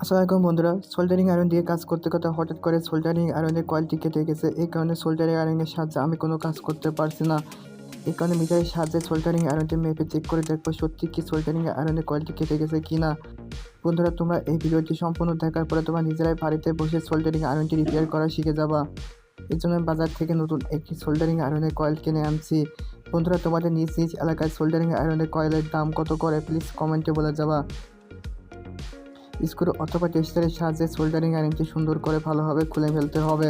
আসসালামাইকুম বন্ধুরা, soldering iron দিয়ে কাজ করতে করতে হঠাৎ করে সোল্ডারিং আয়রনের কয়েলটি কেটে গেছে। এই কারণে সোল্ডারিং আয়রনের সাহায্যে আমি কোনো কাজ করতে পারছি না। এই কারণে মিটারের সাহায্যে সোল্ডারিং আয়রনটি মেপে চেক করে দেখবো সত্যি কি সোল্ডারিং আয়রনের কয়েলটি কেটে গেছে কি না। বন্ধুরা, তোমরা এই ভিডিওটি সম্পূর্ণ দেখার পরে তোমরা নিজেরাই বাড়িতে বসে সোল্ডারিং আয়রনটি রিপেয়ার করা শিখে যাবা। এর জন্য বাজার থেকে নতুন একটি সোল্ডারিং আয়রনের কয়েল কিনে আনছি। বন্ধুরা, তোমাদের নিজ নিজ এলাকায় সোল্ডারিং আয়রনের কয়েলের দাম কত করে প্লিজ কমেন্টে বলে যাবা। স্ক্রু অথবা টেস্টারের সাহায্যে সোল্ডারিং আয়রনটি সুন্দর করে ভালোভাবে খুলে ফেলতে হবে।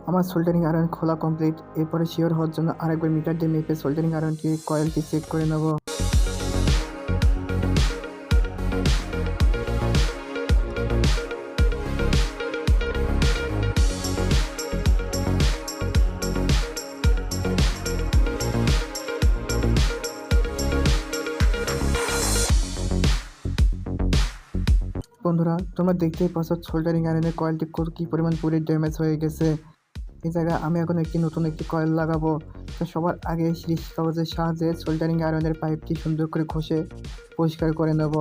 আমার সোল্ডারিং আয়রন খোলা কমপ্লিট। এরপরে শিওর হওয়ার জন্য আরেকবার মিটার দিয়ে মেপে সোল্ডারিং আয়রনটি কয়েলটি চেক করে নেব। বন্ধুরা, তোমরা দেখতেই পাচ্ছ সোল্ডারিং আয়রনের কয়েলটি কী পরিমাণ পুরো ড্যামেজ হয়ে গেছে। এই জায়গায় আমি এখন নতুন একটি কয়েল লাগাবো। তো সবার আগে সিরিজ কাগজের সাহায্যে সোল্ডারিং আয়রনের পাইপটি সুন্দর করে ঘষে পরিষ্কার করে নেব।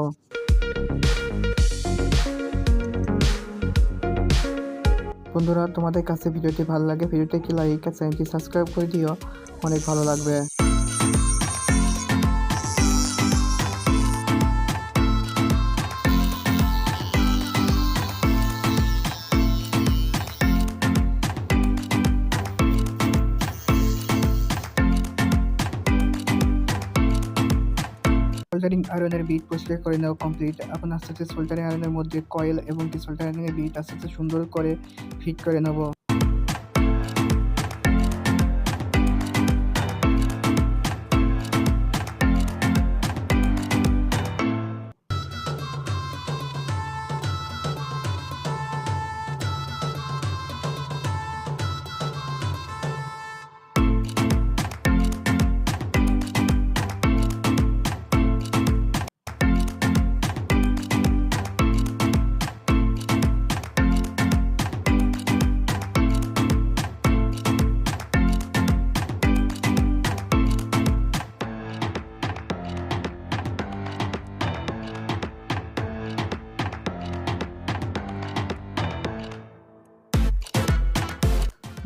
বন্ধুরা, তোমাদের কাছে ভিডিওটি ভালো লাগে ভিডিওটি কি লাইক আর চ্যানেলটি সাবস্ক্রাইব করে দিও, অনেক ভালো লাগবে। সোল্ডারিং আয়রনের বিট পরিষ্কার করে নেওয়া কমপ্লিট। এখন আস্তে আস্তে সোল্ডারিং আয়রনের মধ্যে কয়েল এবং সোল্ডারিং এর বিট আস্তে আস্তে সুন্দর করে ফিট করে নেব।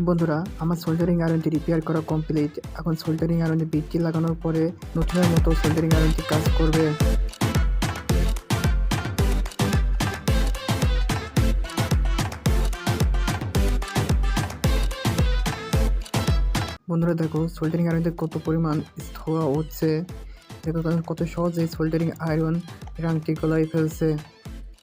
বন্ধুরা, আমার সোল্ডারিং আয়রনটি রিপেয়ার করা কমপ্লিট। এখন সোল্ডারিং আয়রনে বিটটি লাগানোর পরে নতুনের মতো সোল্ডারিং আয়রনটি কাজ করবে। বন্ধুরা দেখো, সোল্ডারিং আয়রনতে কত পরিমাণ ধোঁয়া উঠছে। দেখো কত সহজে সোল্ডারিং আয়রন রাংটি গলায় ফেলছে।